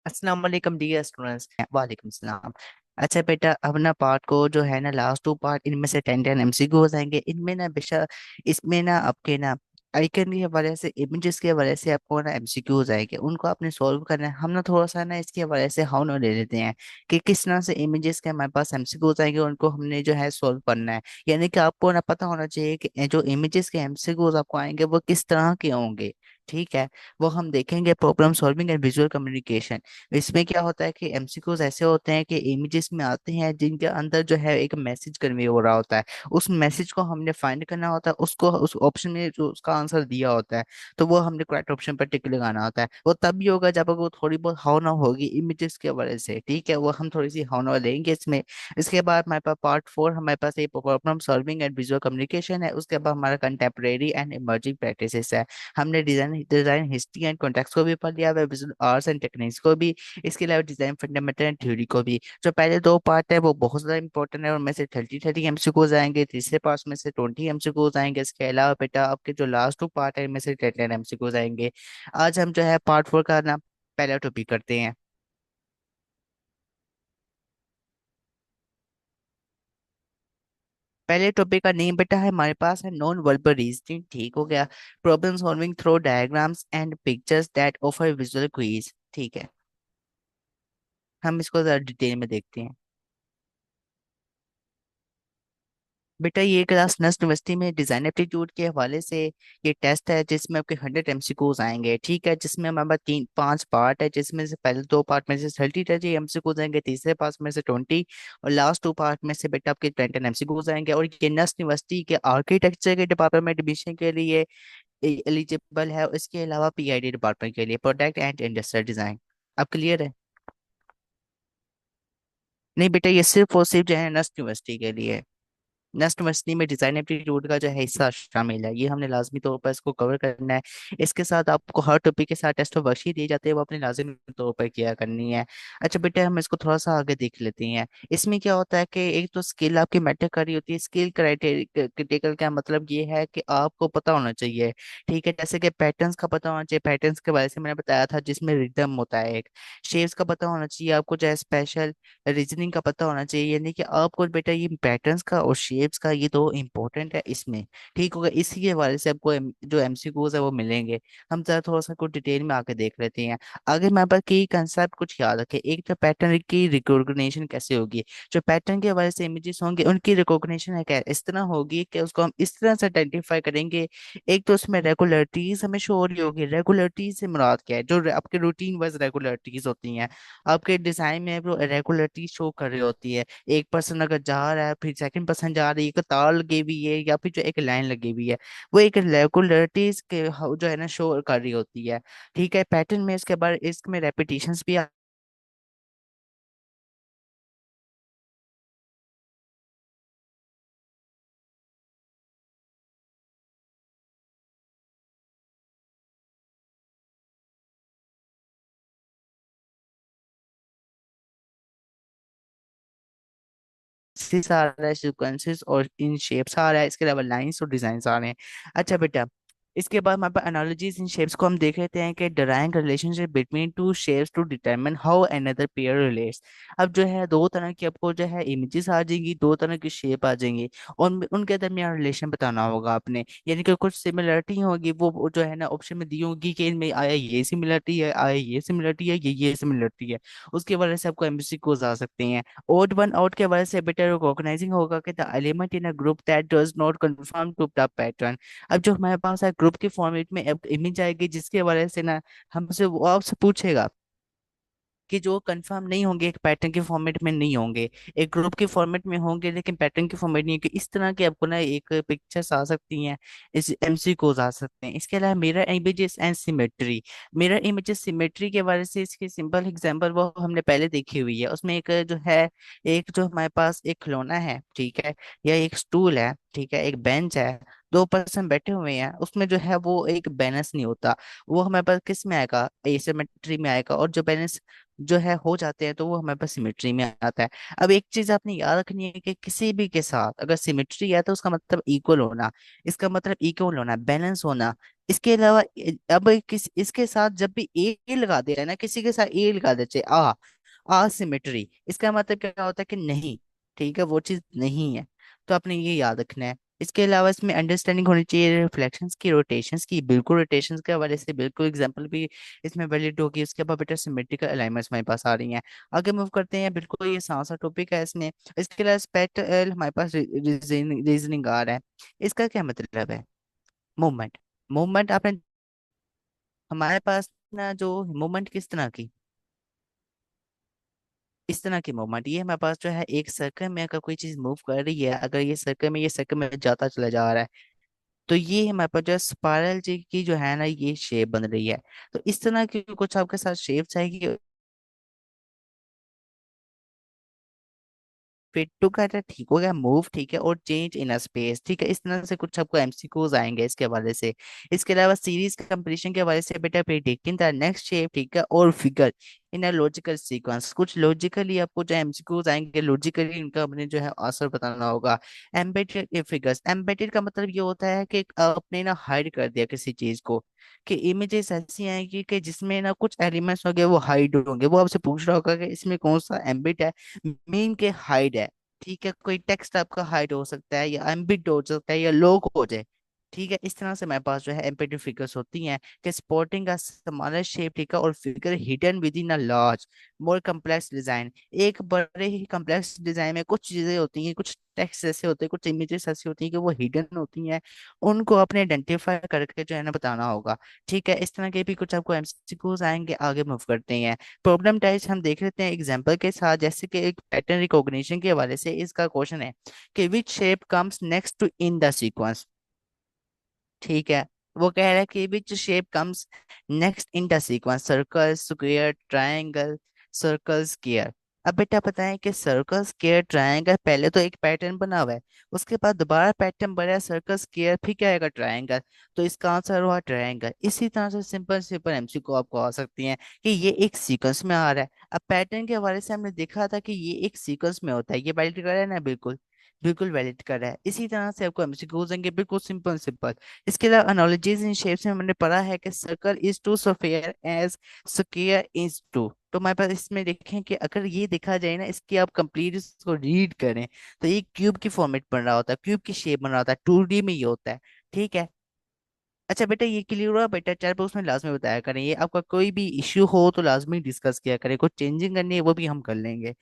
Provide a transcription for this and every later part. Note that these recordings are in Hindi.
अस्सलाम वालेकुम डियर स्टूडेंट्स। वालेकुम सलाम। अच्छा बेटा, अब ना पार्ट को जो है ना लास्ट टू पार्ट, इनमें से 10 एमसीक्यू हो जाएंगे। इनमें ना बेशक इसमें ना आपके ना आइकन के हवाले से, इमेजेस के हवाले से आपको ना एमसीक्यू हो जाएंगे, उनको आपने सॉल्व करना है। हम ना थोड़ा सा ना इसके हवाले से हाउ ना ले लेते हैं कि किस तरह से इमेजेस के हमारे पास एमसीक्यू हो जाएंगे, उनको हमने जो है सॉल्व करना है। यानी कि आपको ना पता होना चाहिए कि जो इमेजेस के एमसीक्यूज आपको आएंगे वो किस तरह के होंगे। ठीक है। वो हम देखेंगे problem solving and visual communication. इसमें क्या होता है कि एमसीक्यूज ऐसे होते हैं कि इमेजेस में आते हैं जिनके अंदर जो है एक मैसेज कन्वे हो रहा होता है। उस मैसेज को हमने फाइंड करना होता है, उसको उस ऑप्शन में जो उसका आंसर दिया होता है, तो वो हमने करेक्ट ऑप्शन पर टिक लगाना होता है। वो तब भी होगा जब वो थोड़ी बहुत हाव ना होगी इमेजेस के वजह से। ठीक है, वो हम थोड़ी सी हाव ना लेंगे इसमें। इसके बाद हमारे पास पार्ट 4, हमारे पास एक problem solving and visual communication है। उसके बाद हमारा कंटेम्प्रेरी एंड इमर्जिंग प्रैक्टिसेस है। हमने design design history and context को भी पढ़ लिया है, विजुअल आर्ट्स एंड टेक्निक्स को भी। इसके अलावा डिजाइन फंडामेंटल एंड थ्योरी को भी। जो पहले दो पार्ट है वो बहुत ज्यादा इंपॉर्टेंट है, उनमें से 30 एमसीक्यू जाएंगे, तीसरे पार्ट में से 20 एमसीक्यू जाएंगे। इसके अलावा बेटा आपके जो लास्ट टू पार्ट है इनमें से 10 एमसीक्यू जाएंगे। आज हम जो है पार्ट 4 का ना पहला टॉपिक करते हैं। पहले टॉपिक का नेम बेटा है हमारे पास है नॉन वर्बल रीजनिंग। ठीक हो गया। Problem solving through diagrams and pictures that offer visual quiz. ठीक है, हम इसको जरा डिटेल में देखते हैं। बेटा ये क्लास नस्ट यूनिवर्सिटी में डिजाइन एप्टीट्यूड के हवाले से ये टेस्ट है, जिसमें आपके 100 एमसीक्यूज आएंगे। ठीक है, जिसमें हमारे पास तीन पांच पार्ट है, जिसमें से पहले दो पार्ट में से 30 एमसीक्यूज आएंगे, तीसरे पार्ट में से 20, और लास्ट टू पार्ट में से बेटा आपके 10 एमसीक्यूज आएंगे। और ये नस्ट यूनिवर्सिटी के आर्किटेक्चर के डिपार्टमेंट में एडमिशन के लिए एलिजिबल है। इसके अलावा पीआईडी डिपार्टमेंट के लिए, प्रोडक्ट एंड इंडस्ट्रियल डिजाइन। अब क्लियर है? नहीं बेटा, ये सिर्फ और सिर्फ जो है नस्ट यूनिवर्सिटी के लिए है। नेक्स्ट मछली में डिजाइन एप्टीट्यूड का जो है हिस्सा शामिल है, ये हमने लाजमी तौर पर इसको कवर करना है। इसके साथ आपको हर टॉपिक के साथ टेस्ट और वर्कशीट दिए जाते हैं, वो अपने लाजमी तौर पर किया करनी है। अच्छा बेटा, हम इसको थोड़ा सा आगे देख लेते हैं। इसमें क्या होता है कि एक तो स्किल आपकी मैटर कर रही होती है। स्किल क्राइटेरियल का मतलब ये है कि आपको पता होना चाहिए। ठीक है, जैसे कि पैटर्न्स का पता होना चाहिए, पैटर्न्स के बारे में मैंने बताया था, जिसमें रिदम होता है एक। शेप्स का पता होना चाहिए आपको, जो है स्पेशल रीजनिंग का पता होना चाहिए। यानी कि आपको बेटा ये पैटर्न्स का और शेप्स का ये तो इम्पोर्टेंट है इसमें। ठीक होगा, इसी के हवाले से आपको जो एमसीक्यूज है वो मिलेंगे। हम जरा थोड़ा सा कुछ डिटेल में आके देख लेते हैं। आगे हमारे पास की कंसेप्ट कुछ याद रखें। एक तो पैटर्न की रिकॉग्निशन कैसे होगी। जो पैटर्न के हवाले से इमेजेस होंगे उनकी रिकॉग्निशन है क्या इस तरह होगी कि उसको हम इस तरह से आइडेंटिफाई करेंगे। एक तो उसमें रेगुलरिटीज हमें शो हो रही होगी। रेगुलरिटीज से मुराद क्या है? जो आपके रूटीन वाइज रेगुलरिटीज होती हैं आपके डिजाइन में, वो रेगुलरिटी शो कर रही होती है। एक पर्सन अगर जा रहा है, फिर सेकंड पर्सन जा रही है, एक तार लगी हुई है या फिर जो एक लाइन लगी हुई है, वो एक रेगुलरिटीज के जो है ना शो कर रही होती है। ठीक है, पैटर्न में इसके बाद इसमें रेपिटेशंस भी सिस आ रहा है, सीक्वेंसेस और इन शेप्स आ रहा है, इसके अलावा लाइंस और डिजाइन आ रहे हैं। अच्छा बेटा, इसके बाद हमारे पास एनालॉजीज इन शेप्स को हम देख लेते हैं कि drawing relationship between two shapes to determine how another pair relates. अब जो है दो तरह की आपको जो है इमेजेस आ जाएंगी, दो तरह की शेप आ जाएंगी, और उनके दरमियान रिलेशन बताना होगा आपने। यानी कि कुछ सिमिलरिटी होगी, वो जो है ना ऑप्शन में दी होगी कि इनमें आया ये सिमिलरिटी है, आया ये सिमिलरिटी है, ये सिमिलरिटी है। उसकी वजह से आपको एमसीक्यूज आ सकते हैं। ओड वन आउट के वजह से बेटर रिकॉग्नाइजिंग होगा कि the element in a group that does not conform to the pattern. अब जो हमारे पास है ग्रुप के फॉर्मेट में इमेज आएगी, जिसके वजह से ना हमसे वो आपसे पूछेगा कि जो कंफर्म नहीं होंगे, एक पैटर्न के फॉर्मेट में नहीं होंगे, एक ग्रुप के फॉर्मेट में होंगे लेकिन पैटर्न के फॉर्मेट नहीं होंगे। इस तरह के आपको ना एक पिक्चर्स आ सकती हैं, इस एमसीक्यूज आ सकते हैं। इसके अलावा mirror images and symmetry. Mirror images symmetry के बारे से इसके सिंपल एग्जांपल वो हमने पहले देखी हुई है। उसमें एक जो है, एक जो हमारे पास एक खिलौना है, ठीक है, या एक स्टूल है, ठीक है, एक बेंच है, दो पर्सन बैठे हुए हैं, उसमें जो है वो एक बैलेंस नहीं होता। वो हमारे पास किस में आएगा? एसिमेट्री में आएगा। और जो बैलेंस जो है हो जाते हैं तो वो हमारे पास सिमेट्री में आता है। अब एक चीज आपने याद रखनी है कि किसी भी के साथ अगर सिमेट्री है तो उसका मतलब इक्वल होना, इसका मतलब इक्वल होना, बैलेंस होना। इसके अलावा अब इसके साथ जब भी ए लगा दे रहा है ना, किसी के साथ ए लगा देते आसिमेट्री, इसका मतलब क्या होता है कि नहीं, ठीक है, वो चीज नहीं है। तो आपने ये याद रखना है। इसके अलावा इसमें अंडरस्टैंडिंग होनी चाहिए रिफ्लेक्शंस की, रोटेशंस की, बिल्कुल रोटेशंस के हवाले से बिल्कुल एग्जांपल भी इसमें वैलिड होगी। उसके बाद बेटा सिमेट्रिकल अलाइनमेंट्स हमारे पास आ रही हैं। आगे मूव करते हैं, बिल्कुल ये आसान सा टॉपिक है इसमें। इसके अलावा स्पेक्ट्रल हमारे पास रीजनिंग आ रहा है। इसका क्या मतलब है? मूवमेंट। मूवमेंट आपने, हमारे पास ना जो मूवमेंट किस तरह की, इस तरह की मूवमेंट, ये हमारे पास जो है एक सर्कल में अगर कोई चीज मूव कर रही है, अगर ये सर्कल में जाता चला जा रहा है, तो ये हमारे पास जो स्पाइरल जी की जो है ना ये शेप बन रही है। तो इस तरह की कुछ आपके साथ शेप्स आएगी। फिट टुगेदर ठीक हो गया, मूव ठीक है, और चेंज इन अ स्पेस ठीक है। इस तरह से कुछ आपको एमसीक्यूज आएंगे इसके हवाले से। इसके अलावा सीरीज कंप्लीशन के हवाले से बेटा प्रिडिक्टिंग द नेक्स्ट शेप ठीक है, और figure in a logical sequence, कुछ लॉजिकली आपको जो एमसीक्यूज आएंगे, लॉजिकली इनका अपने जो है आंसर बताना होगा। एम्बेडेड फिगर्स, एम्बेडेड का मतलब ये होता है कि आपने ना हाइड कर दिया किसी चीज को, कि इमेजेस ऐसी आएंगी कि जिसमें ना कुछ एलिमेंट्स होंगे वो हाइड होंगे। वो आपसे पूछ रहा होगा कि इसमें कौन सा एम्बिट है, मीन के हाइड है, ठीक है। कोई टेक्स्ट आपका हाइड हो सकता है, या एम्बिट हो सकता है, या लॉक हो जाए, ठीक है। इस तरह से हमारे पास जो है एम्बेडेड फिगर्स होती हैं कि स्पॉटिंग का स्मॉलर शेप ठीक है, और figure hidden with in a large more complex design. एक बड़े ही कम्प्लेक्स डिजाइन में कुछ चीजें होती हैं, कुछ टेक्स्ट ऐसे होते हैं, कुछ इमेजेस ऐसी होती हैं कि वो हिडन होती हैं, उनको अपने आइडेंटिफाई करके जो है ना बताना होगा, ठीक है। इस तरह के भी कुछ आपको एमसीक्यूज आएंगे। आगे मूव करते हैं, प्रॉब्लम टाइप्स हम देख लेते हैं एग्जांपल के साथ। जैसे कि एक पैटर्न रिकॉग्निशन के हवाले से इसका क्वेश्चन है कि which shape comes next to in the sequence, ठीक है। वो कह रहा है कि which shape comes next in the sequence, circle, square, triangle, circle, square. अब बेटा पता है कि सर्कल, स्क्वायर, ट्रायंगल पहले तो एक पैटर्न बना हुआ है, उसके बाद दोबारा पैटर्न बना है सर्कल, स्क्वायर, फिर क्या आएगा ट्रायंगल। तो इसका आंसर हुआ ट्रायंगल। इसी तरह से सिंपल सिंपल एमसीक्यू आपको आ सकती हैं कि ये एक सीक्वेंस में आ रहा है। अब पैटर्न के हवाले से हमने देखा था कि ये एक सीक्वेंस में होता है, ये वैलिड कर रहा है ना, बिल्कुल बिल्कुल वैलिड कर रहा है। इसी तरह से आपको एमसीक्यू हो जाएंगे बिल्कुल सिंपल सिंपल। इसके अलावा एनालॉजीज इन शेप्स में हमने पढ़ा है कि circle is to sphere as square is to. तो हमारे पास इसमें देखें कि अगर ये देखा जाए ना, इसकी आप कंप्लीट इसको रीड करें, तो ये क्यूब की फॉर्मेट बन रहा होता है, क्यूब की शेप बन रहा होता है, 2D में ये होता है, ठीक है। अच्छा बेटा ये क्लियर हुआ बेटा, चैट बॉक्स में लाजमी बताया करें, ये आपका कोई भी इश्यू हो तो लाजमी डिस्कस किया करें, कुछ चेंजिंग करनी है वो भी हम कर लेंगे।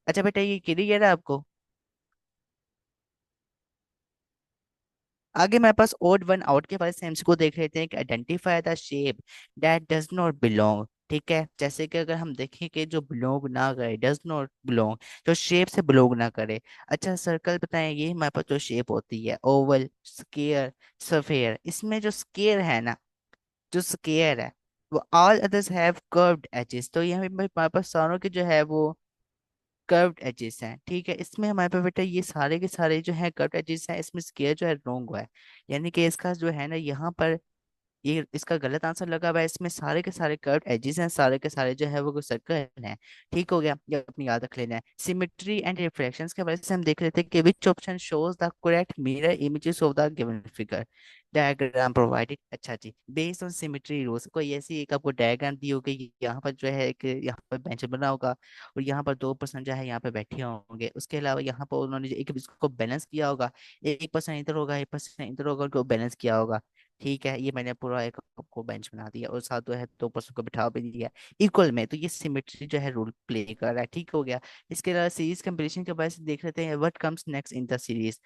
अच्छा बेटा ये क्लियर है आपको? आगे मेरे पास ओड वन आउट के बारे से को देख लेते हैं कि identify the shape that does not belong, ठीक है। जैसे कि अगर हम देखें कि जो बिलोंग ना करे, डज नॉट बिलोंग, जो शेप से बिलोंग ना करे। अच्छा सर्कल बताएं, ये हमारे पास जो शेप होती है ओवल, स्क्वायर, सफेयर, इसमें जो स्क्वायर है ना, जो स्क्वायर है वो all others have curved edges, तो यहाँ पे हमारे पास सारों के जो है वो कर्व्ड एजेस हैं, ठीक है। इसमें हमारे पे बेटा ये सारे के सारे जो है कर्व्ड एजेस हैं, इसमें स्क्वायर जो है रॉन्ग हुआ है, यानी कि इसका जो है ना यहाँ पर ये इसका गलत आंसर लगा हुआ है। इसमें सारे के सारे कर्व्ड एजेस हैं, सारे के सारे जो है वो सर्कल हैं, ठीक हो गया। ये अपनी याद रख लेना है। सिमेट्री एंड रिफ्लेक्शंस के वजह से हम देख लेते हैं कि which option shows the correct mirror images of the given figure, diagram provided. अच्छा जी, बेस्ड ऑन सिमेट्री रूल्स, कोई ऐसी एक आपको डायग्राम दी होगी, यहाँ पर जो है एक यहाँ पर बेंच बना होगा, और यहाँ पर 2% जो है यहाँ पे बैठे होंगे। उसके अलावा यहाँ पर उन्होंने जो एक इसको बैलेंस किया होगा, 1% इधर होगा, 1% इधर होगा, उनको बैलेंस किया होगा, ठीक है। ये मैंने पूरा एक आपको बेंच बना दिया, और साथ जो है 2% को बिठा भी दिया इक्वल में, तो ये सिमेट्री जो है रोल प्ले कर रहा है, ठीक हो गया। इसके अलावा सीरीज कंपटीशन के बारे में देख लेते हैं, what comes next in the series,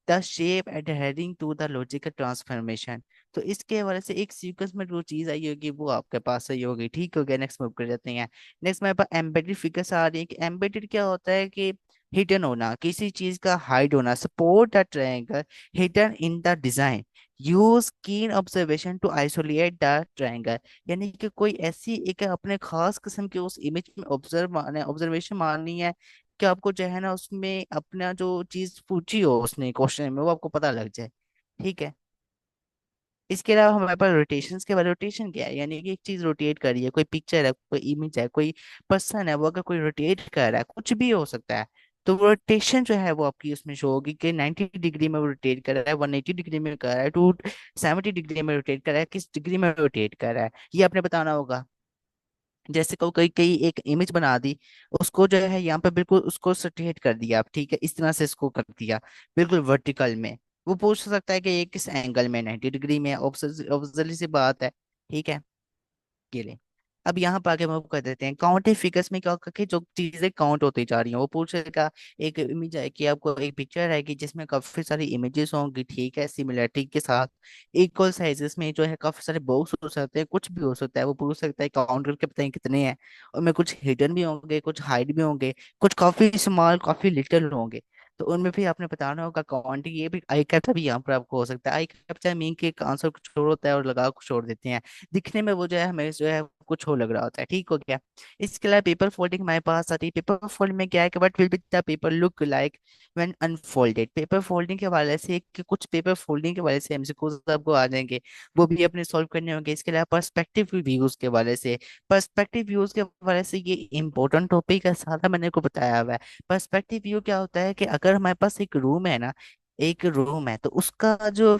the shape adhering to the logical transformation. तो इसके हवाले से एक सीक्वेंस में जो चीज आई होगी वो आपके पास सही होगी, ठीक हो गया। नेक्स्ट मूव कर जाते हैं। नेक्स्ट मेरे पास एम्बेडेड फिगर्स आ रही है कि एम्बेडेड क्या होता है कि हिडन होना, किसी चीज का हाइड होना, support the triangle hidden in the design, use keen observation to isolate the triangle, यानी कि कोई ऐसी एक अपने खास किस्म के उस इमेज में ऑब्जर्वेशन मारनी है कि आपको जो है ना उसमें अपना जो चीज पूछी हो उसने क्वेश्चन में वो आपको पता लग जाए, ठीक है। इसके अलावा हमारे पास रोटेशंस के बाद, रोटेशन क्या है, यानी कि एक चीज रोटेट कर रही है, कोई पिक्चर है, कोई इमेज है, कोई पर्सन है, वो अगर कोई रोटेट कर रहा है, कुछ भी हो सकता है, तो रोटेशन जो है वो आपकी उसमें शो होगी कि 90 डिग्री में वो रोटेट कर रहा है, 180 डिग्री में कर रहा है, 270 डिग्री में रोटेट कर रहा है, किस डिग्री में रोटेट कर रहा है, ये आपने बताना होगा। जैसे को कई कई एक इमेज बना दी, उसको जो है यहाँ पे बिल्कुल उसको स्ट्रेट कर दिया आप, ठीक है, इस तरह से इसको कर दिया बिल्कुल वर्टिकल में। वो पूछ सकता है कि ये किस एंगल में, 90 डिग्री में, ऑब्वियसली सी बात है, ठीक है। ये ले, अब यहाँ पर आगे मूव कर देते हैं। काउंटिंग फिगर्स में क्या होगा कि जो चीजें काउंट होती जा रही हैं वो पूछेगा। एक इमेज है कि आपको एक पिक्चर है कि जिसमें काफी सारी इमेजेस होंगी, ठीक है, सिमिलरिटी के साथ, इक्वल साइजेस में जो है काफी सारे बॉक्स हो सकते हैं, कुछ भी हो सकता है। वो पूछ सकता है काउंट करके बताएं कितने हैं, और में कुछ हिडन भी होंगे, कुछ हाइड भी होंगे, कुछ काफी स्मॉल काफी लिटिल होंगे। तो उनमें भी आपने बताना होगा काउंटिंग। ये भी आई कैप्चा भी यहाँ पर आपको हो सकता है। आई कैप्चा मीन के आंसर कुछ और होता है और लगा कुछ और देते हैं, दिखने में वो जो है हमें जो है कुछ हो लग रहा होता है, ठीक हो गया। इसके अलावा पेपर फोल्डिंग हमारे पास आती है। पेपर फोल्ड में क्या है कि what will be the paper look like when unfolded. Paper folding के हवाले से कुछ पेपर फोल्डिंग के हवाले से एमसीक्यूज आपको आ जाएंगे, वो भी अपने सॉल्व करने होंगे। इसके अलावा पर्सपेक्टिव व्यूज के हवाले से, पर्सपेक्टिव व्यूज के हवाले से ये इंपॉर्टेंट टॉपिक है, सारा मैंने को बताया हुआ है। पर्सपेक्टिव व्यू क्या होता है कि अगर हमारे पास एक रूम है ना, एक रूम है, तो उसका जो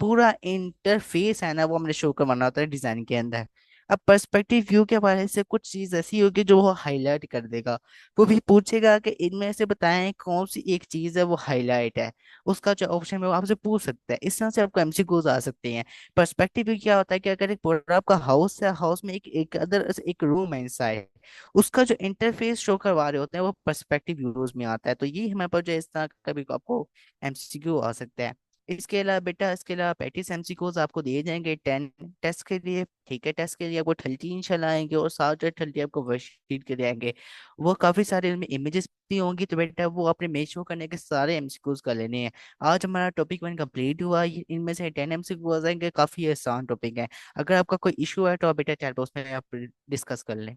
पूरा इंटरफेस है ना वो हमने शो करवाना होता है डिजाइन के अंदर। अब पर्सपेक्टिव व्यू के बारे से कुछ चीज ऐसी होगी जो वो हाईलाइट कर देगा। वो भी पूछेगा कि इनमें से बताएं कौन सी एक चीज है वो हाईलाइट है। उसका जो ऑप्शन है वो आपसे पूछ सकता है। इस तरह से आपको एमसीक्यूज आ सकते हैं। पर्सपेक्टिव व्यू क्या होता है कि अगर एक पूरा आपका हाउस है, हाउस में एक अदर एक रूम है इनसाइड, उसका जो इंटरफेस शो करवा रहे होते हैं वो पर्सपेक्टिव व्यूज में आता है। तो ये हमारे पास जो इस तरह का भी आपको एमसीक्यू आ सकता है। इसके अलावा बेटा, इसके अलावा 35 एमसीक्यूज आपको दिए जाएंगे 10 टेस्ट के लिए, ठीक है। टेस्ट के लिए आपको 30 इंशाल्लाह आएंगे, और 7 या 30 आपको वर्कशीट के लिए आएंगे। वो काफी सारे इनमें इमेजेस भी होंगी, तो बेटा वो अपने मेक श्योर करने के सारे एमसीक्यूज कर लेने हैं। आज हमारा टॉपिक 1 कंप्लीट हुआ। इनमें से 10 एमसीक्यू आ जाएंगे, काफी आसान टॉपिक है। अगर आपका कोई इशू है तो आप बेटा चैट बॉक्स में आप डिस्कस कर लें।